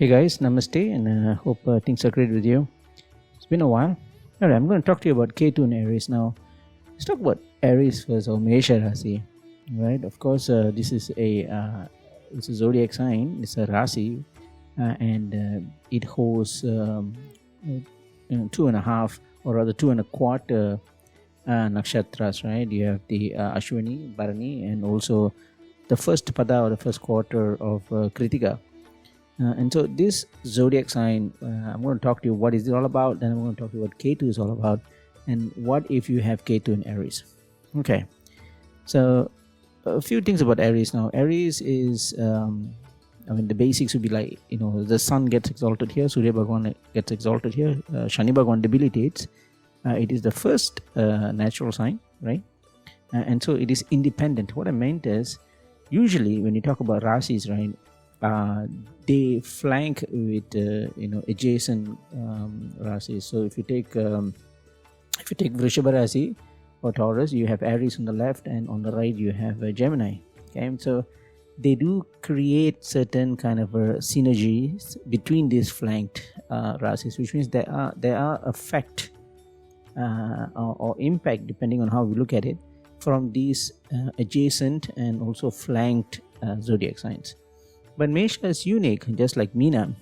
Hey guys, namaste, and hope things are great with you. It's been a while. Alright, I'm going to talk to you about Ketu and Aries now. Let's talk about Aries first, or Mesha Rasi. Right? Of course, this is it's a zodiac sign. It's a Rasi, and it holds 2.5, or rather 2.25 nakshatras. Right? You have the Ashwini, Bharani, and also the first pada or the first quarter of Kritika. And so this zodiac sign, I'm going to talk to you what is it all about. Then I'm going to talk to you what Ketu is all about, and what if you have Ketu in Aries. Okay, so a few things about Aries now. Aries is, the basics would be like, the sun gets exalted here, Surya Bhagavan gets exalted here, Shani Bhagavan debilitates. It is the first natural sign, right? And so it is independent. What I meant is, usually when you talk about Rasis, right, they flank with adjacent Rasis. So if you take Vrishabha Rasi or Taurus, you have Aries on the left, and on the right you have Gemini. Okay, so they do create certain kind of synergies between these flanked Rasis, which means there are effect or impact, depending on how we look at it, from these adjacent and also flanked zodiac signs. But Mesha is unique, just like Meena.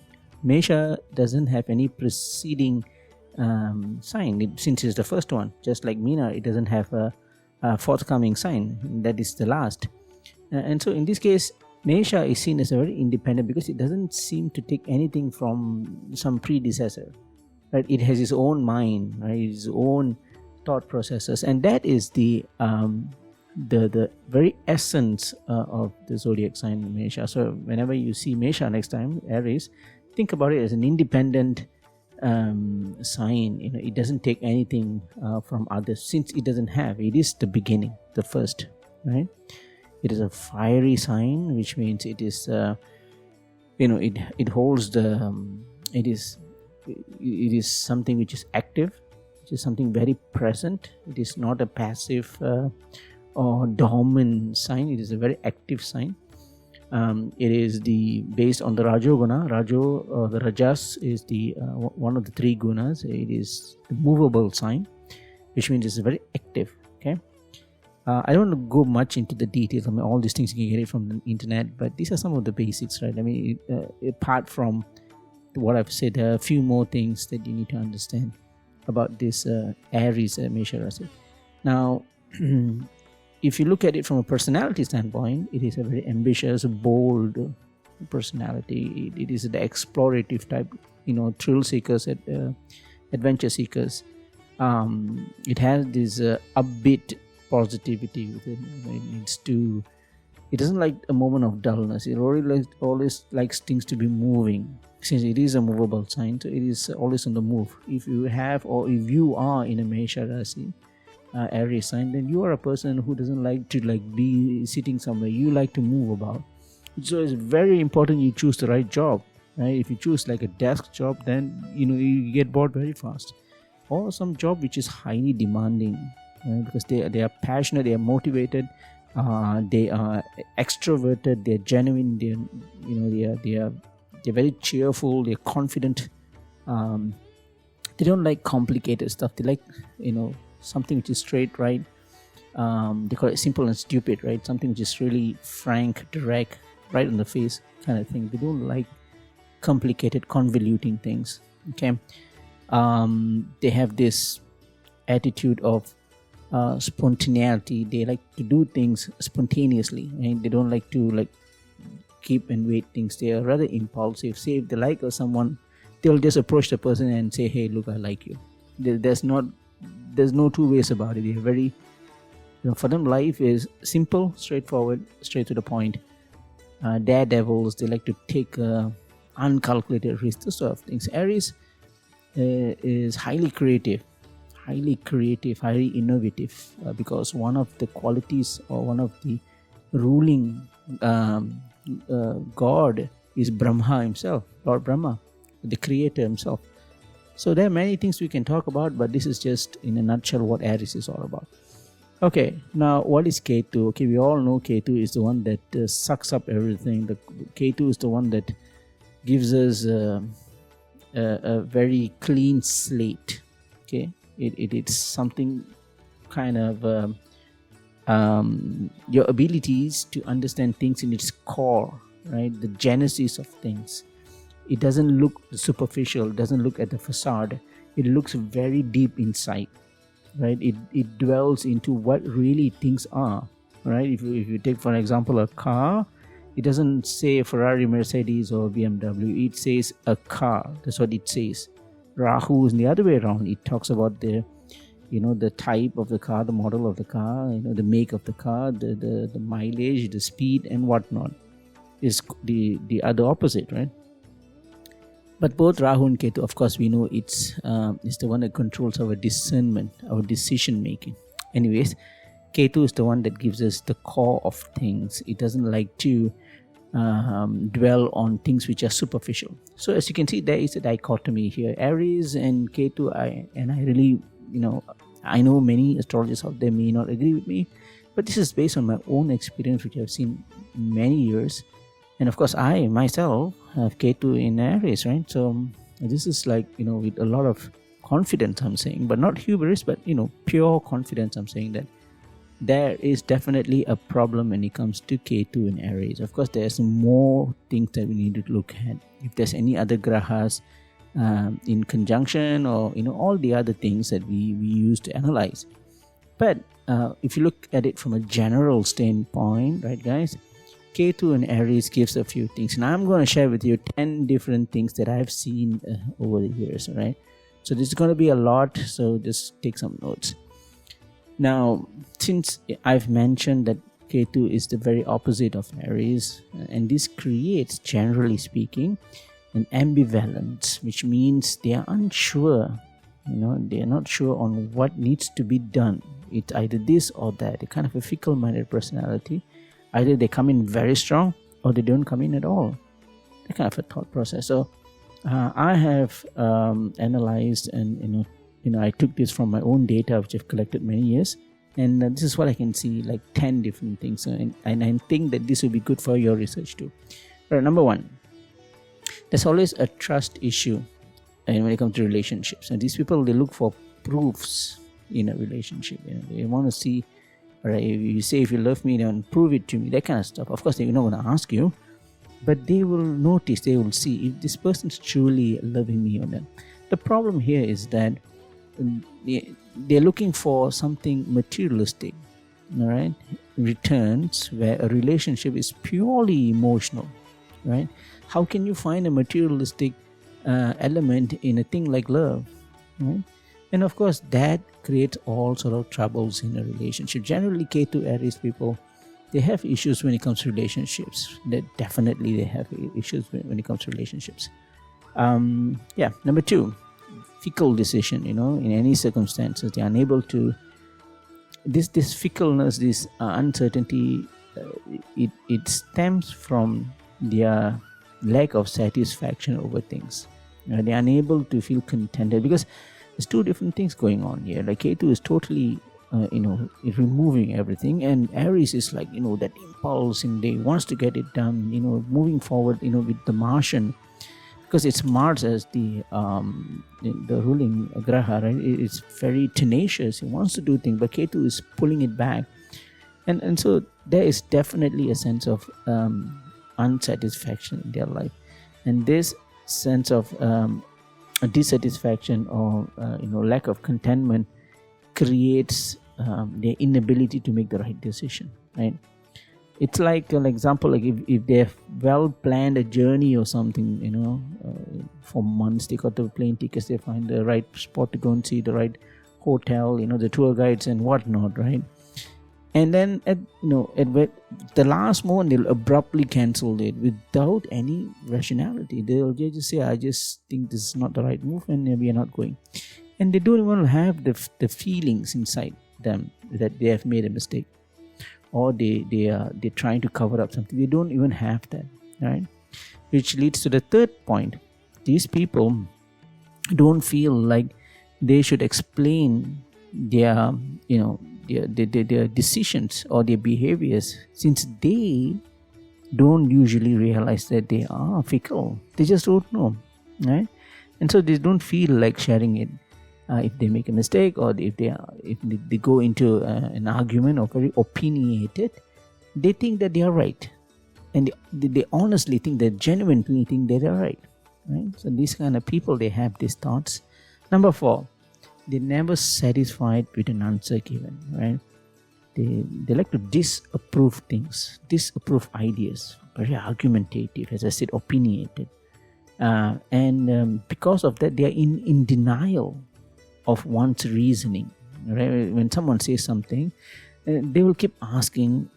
Mesha doesn't have any preceding sign, since it's the first one. Just like Meena, it doesn't have a forthcoming sign. That is the last. And so in this case, Mesha is seen as a very independent, because it doesn't seem to take anything from some predecessor. Right? It has its own mind, right? Its own thought processes, and that is the very essence of the zodiac sign Mesha. So whenever you see Mesha next time, Aries, think about it as an independent sign. It doesn't take anything from others, since it doesn't have. It is the beginning, the first, right? It is a fiery sign, which means it is it holds the it is something which is active, which is something very present. It is not a passive or dormant sign. It is a very active sign. It is based on the Rajoguna. The Rajas is the one of the three gunas. It is the movable sign, which means it's very active. Okay, I don't want to go much into the details. All these things you can get it from the internet, but these are some of the basics, right? Apart from what I've said, there are a few more things that you need to understand about this Aries Mesha Rasi. Now, if you look at it from a personality standpoint, it is a very ambitious, bold personality. It is the explorative type, thrill seekers, adventure seekers. It has this upbeat positivity within. It doesn't like a moment of dullness. It always likes things to be moving. Since it is a movable sign, so it is always on the move. If you have, or if you are in a Mesha Rasi, Aries sign, then you are a person who doesn't like to be sitting somewhere. You like to move about. So it's very important you choose the right job, right? If you choose like a desk job, then you get bored very fast, or some job which is highly demanding, right? Because they are passionate, they are motivated, they are extroverted, they are genuine, they're very cheerful, they're confident. They don't like complicated stuff. They like something which is straight, right? They call it simple and stupid, right? Something which is really frank, direct, right on the face kind of thing. They don't like complicated, convoluting things. Okay, they have this attitude of spontaneity. They like to do things spontaneously, right? They don't like to keep and wait things. They are rather impulsive. Say if they like someone, they'll just approach the person and say, "Hey, look, I like you." There's no two ways about it. They're very, for them, life is simple, straightforward, straight to the point. Daredevils. They like to take uncalculated risks, those sort of things. Aries is highly creative, highly innovative, because one of the qualities, or one of the ruling God is Brahma himself, Lord Brahma, the creator himself. So there are many things we can talk about, but this is just in a nutshell what Aries is all about. Okay, now what is Ketu? Okay, we all know Ketu is the one that sucks up everything. The Ketu is the one that gives us a very clean slate. Okay, it's something kind of your abilities to understand things in its core, right? The genesis of things. It doesn't look superficial, doesn't look at the facade. It looks very deep inside, right? It dwells into what really things are, right? If you take, for example, a car, it doesn't say Ferrari, Mercedes, or BMW. It says a car. That's what it says. Rahu is the other way around. It talks about the type of the car, the model of the car, the make of the car, the mileage, the speed, and whatnot. Is the other opposite, right? But both Rahu and Ketu, of course, we know it's the one that controls our discernment, our decision making. Anyways, Ketu is the one that gives us the core of things. It doesn't like to dwell on things which are superficial. So as you can see, there is a dichotomy here. Aries and Ketu, I really, I know many astrologers out there may not agree with me, but this is based on my own experience, which I've seen many years. And of course, I myself have Ketu in Aries, right? So this is like, with a lot of confidence, I'm saying, but not hubris, but, pure confidence, I'm saying that there is definitely a problem when it comes to Ketu in Aries. Of course, there's more things that we need to look at. If there's any other grahas in conjunction, or, all the other things that we use to analyze. But if you look at it from a general standpoint, right, guys, Ketu and Aries gives a few things, and I'm going to share with you 10 different things that I've seen over the years. Right, so this is going to be a lot, so just take some notes. Now, since I've mentioned that Ketu is the very opposite of Aries, and this creates, generally speaking, an ambivalence, which means they are unsure. They are not sure on what needs to be done. It's either this or that. They're kind of a fickle-minded personality. Either they come in very strong or they don't come in at all. That kind of a thought process. So I have analyzed, and I took this from my own data, which I've collected many years, and this is what I can see, like 10 different things. And I think that this will be good for your research too. Right, number one, there's always a trust issue when it comes to relationships. And these people, they look for proofs in a relationship. They want to see. Right, you say, if you love me, then prove it to me, that kind of stuff. Of course, they're not going to ask you, but they will notice, they will see if this person's truly loving me or not. The problem here is that they're looking for something materialistic, all right? Returns, where a relationship is purely emotional, right? How can you find a materialistic element in a thing like love, right? And of course, that creates all sort of troubles in a relationship. Generally, Ketu Aries people, they have issues when it comes to relationships. They have issues when it comes to relationships. Number two, fickle decision. In any circumstances, they are unable to. This fickleness, this uncertainty, it stems from their lack of satisfaction over things. They are unable to feel contented because there's two different things going on here. Like Ketu is totally, removing everything, and Aries is like, that impulse, and they wants to get it done, moving forward, with the Martian, because it's Mars as the ruling graha, right? It's very tenacious. He wants to do things, but Ketu is pulling it back, and so there is definitely a sense of unsatisfaction in their life, and this sense of a dissatisfaction or lack of contentment creates their inability to make the right decision, right? It's like an example, like if they've well planned a journey or something, for months, they got the plane tickets, they find the right spot to go and see, the right hotel, the tour guides and whatnot, right? And then at the last moment, they'll abruptly cancel it without any rationality. They'll just say, I just think this is not the right move, and we are not going. And they don't even have the feelings inside them that they have made a mistake, or they're trying to cover up something. They don't even have that, right? Which leads to the third point. These people don't feel like they should explain their decisions or their behaviors, since they don't usually realize that they are fickle. They just don't know, right? And so they don't feel like sharing it. If they make a mistake, or if they go into an argument or very opinionated, they think that they are right, and they honestly think, they genuinely think that they are right. So these kind of people, they have these thoughts. Number 4, they're never satisfied with an answer given, right? They like to disapprove things, disapprove ideas, very argumentative, as I said, opinionated, and because of that, they are in denial of one's reasoning, right? When someone says something, they will keep asking,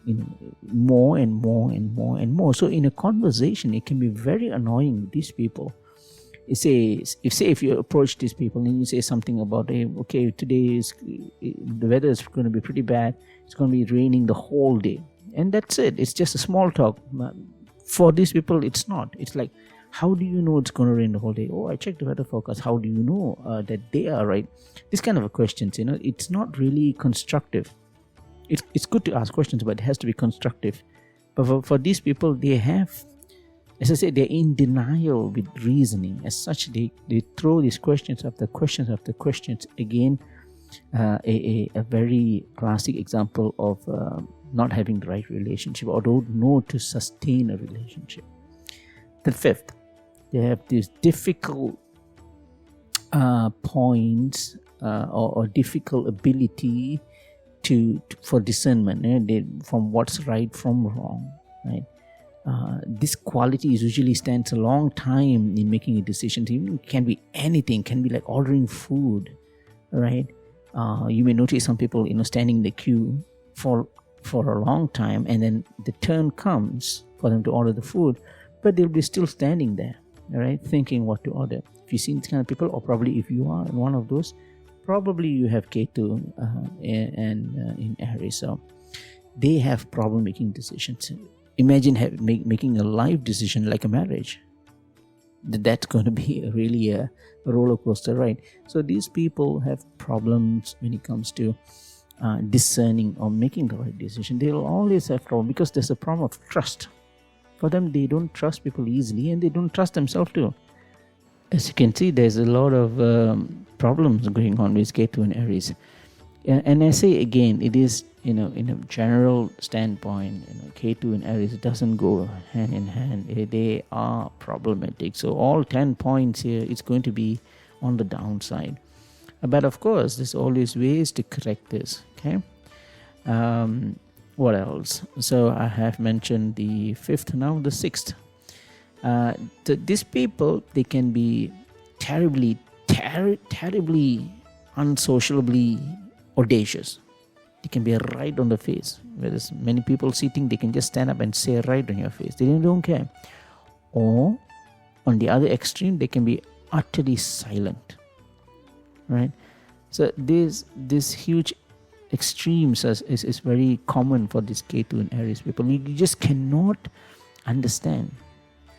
more and more and more and more. So in a conversation, it can be very annoying with these people. If you approach these people and you say something about, okay, today the weather is going to be pretty bad, it's going to be raining the whole day, and that's it. It's just a small talk. For these people, it's not. It's like, how do you know it's going to rain the whole day? Oh, I checked the weather forecast. How do you know that they are right? These kind of questions, it's not really constructive. It's good to ask questions, but it has to be constructive. But for these people, they have, as I said, they're in denial with reasoning. As such, they throw these questions after questions after questions. Again, a very classic example of not having the right relationship, or don't know to sustain a relationship. The 5th, they have these difficult points or difficult ability for discernment, from what's right from wrong, right? This quality usually stands a long time in making a decision. It can be anything, can be like ordering food, right? You may notice some people, standing in the queue for a long time, and then the turn comes for them to order the food, but they'll be still standing there, right, thinking what to order. If you've seen these kind of people, or probably if you are one of those, probably you have Ketu and in Aries. So they have problem making decisions. Imagine making a life decision like a marriage. That's going to be really a roller coaster, right? So these people have problems when it comes to discerning or making the right decision. They will always have problem, because there's a problem of trust. For them, they don't trust people easily, and they don't trust themselves too. As you can see, there's a lot of problems going on with Ketu and Aries. And I say again, it is, in a general standpoint, Ketu and Aries doesn't go hand in hand. They are problematic. So all 10 points here, it's going to be on the downside. But of course, there's always ways to correct this. Okay. What else? So I have mentioned the 5th, now the 6th. These people, they can be terribly unsociably audacious. They can be right on the face. Whereas many people sitting, they can just stand up and say right on your face. They don't care. Or on the other extreme, they can be utterly silent. Right? So this huge extremes is very common for this Ketu and Aries people. You just cannot understand.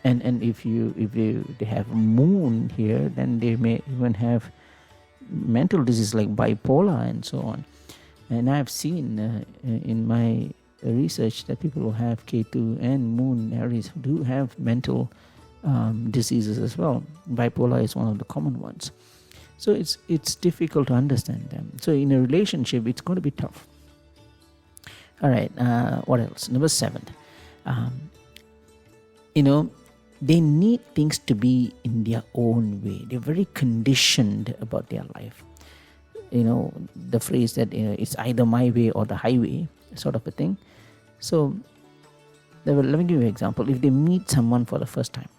And if they have moon here, then they may even have mental disease like bipolar and so on. And I've seen in my research that people who have Ketu and moon Aries do have mental diseases as well. Bipolar is one of the common ones. So it's difficult to understand them. So in a relationship, it's going to be tough. All right. What else? Number 7. They need things to be in their own way. They're very conditioned about their life. The phrase that it's either my way or the highway, sort of a thing. So let me give you an example. If they meet someone for the first time,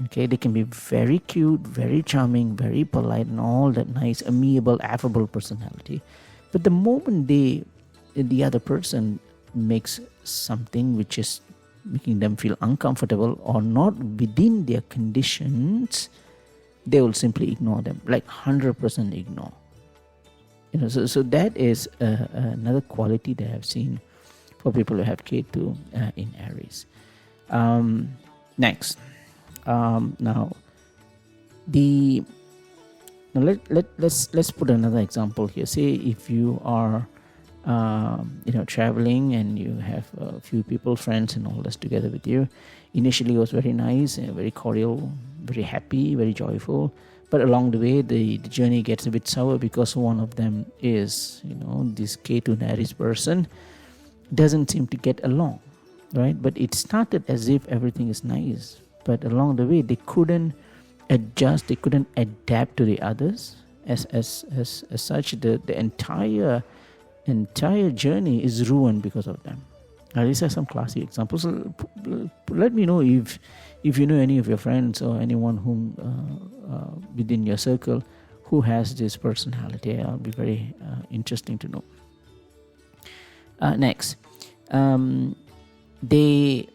okay, they can be very cute, very charming, very polite, and all that nice, amiable, affable personality. But the moment the other person makes something which is making them feel uncomfortable or not within their conditions, they will simply ignore them, like 100% ignore. So that is another quality that I've seen for people who have Ketu in Aries. Next, let's put another example here. Say if you are traveling, and you have a few people, friends and all this together with you. Initially it was very nice, very cordial, very happy, very joyful, but along the way the journey gets a bit sour because one of them is, this Ketu and Aries person doesn't seem to get along, right? But it started as if everything is nice, but along the way they couldn't adjust, they couldn't adapt to the others. As such, the entire journey is ruined because of them. Now, these are some classic examples. Let me know if you know any of your friends or anyone whom within your circle who has this personality. It'll be very interesting to know. Next, they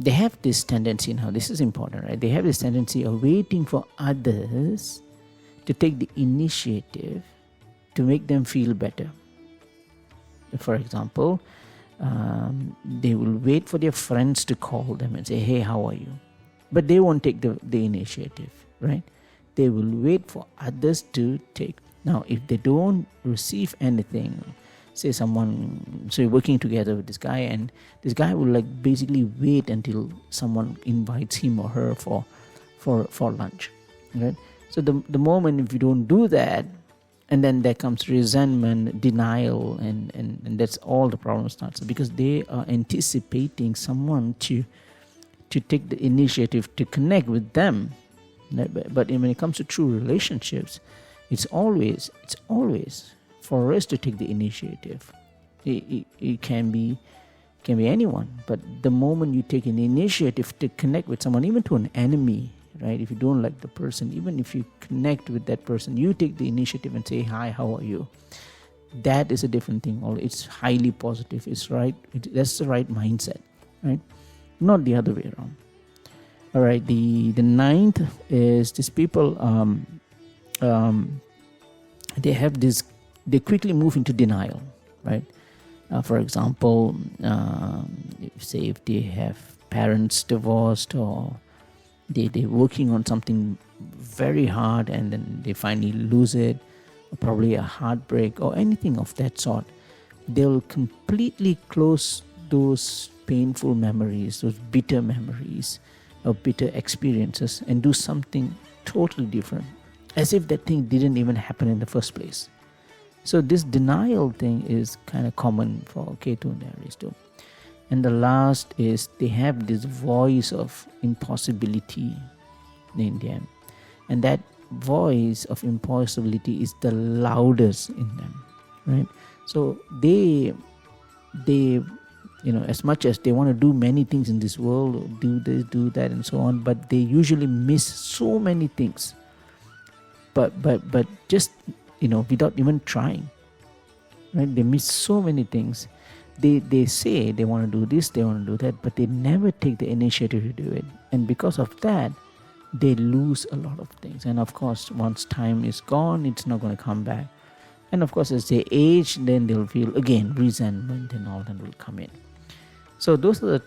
have this tendency now. This is important, right? They have this tendency of waiting for others to take the initiative to make them feel better. For example, they will wait for their friends to call them and say, "Hey, how are you?" But they won't take the initiative, right? They will wait for others to take. Now, if they don't receive anything, say so you're working together with this guy, and this guy will basically wait until someone invites him or her for lunch, right? So the moment if you don't do that, and then there comes resentment, denial, and that's all the problem starts, because they are anticipating someone to take the initiative to connect with them. But when it comes to true relationships, it's always for us to take the initiative. It can be anyone, but the moment you take an initiative to connect with someone, even to an enemy, right? If you don't like the person, even if you connect with that person, you take the initiative and say, "Hi, how are you?" That is a different thing. It's highly positive. It's right. That's the right mindset, right? Not the other way around. All right. The ninth is these people. They have this. They quickly move into denial, right? For example, if they have parents divorced, or they're working on something very hard and then they finally lose it, or probably a heartbreak or anything of that sort, they'll completely close those painful memories, those bitter memories or bitter experiences, and do something totally different, as if that thing didn't even happen in the first place. So this denial thing is kind of common for Ketu and Aries too. And the last is they have this voice of impossibility in them. And that voice of impossibility is the loudest in them, right? So they as much as they want to do many things in this world, do this, do that, and so on, but they usually miss so many things. But just, without even trying, right? They miss so many things. They say they want to do this, they want to do that, but they never take the initiative to do it. And because of that, they lose a lot of things. And of course, once time is gone, it's not going to come back. And of course, as they age, then they'll feel again resentment and all that will come in. So those are the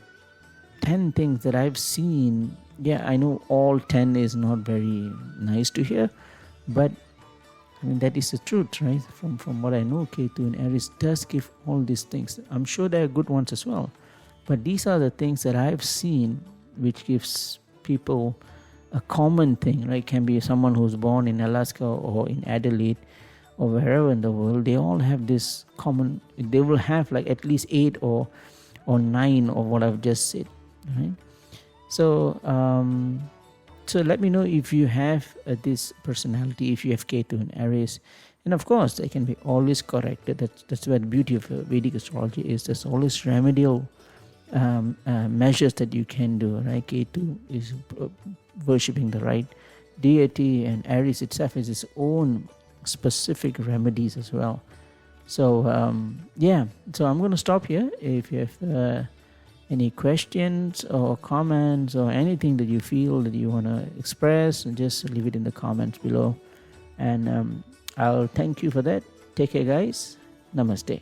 10 things that I've seen. Yeah, I know all 10 is not very nice to hear, but that is the truth, right? From what I know, Ketu and Aries does give all these things. I'm sure there are good ones as well, but these are the things that I've seen which gives people a common thing, right? It can be someone who's born in Alaska or in Adelaide or wherever in the world. They all have this common. They will have at least 8 or 9 of what I've just said, right? So So let me know if you have this personality, if you have Ketu and Aries. And of course, they can be always corrected. That's where the beauty of Vedic astrology is. There's always remedial measures that you can do, right? Ketu is worshipping the right deity, and Aries itself is its own specific remedies as well. So, so I'm going to stop here. If you have any questions or comments or anything that you feel that you want to express, just leave it in the comments below. And I'll thank you for that. Take care, guys. Namaste.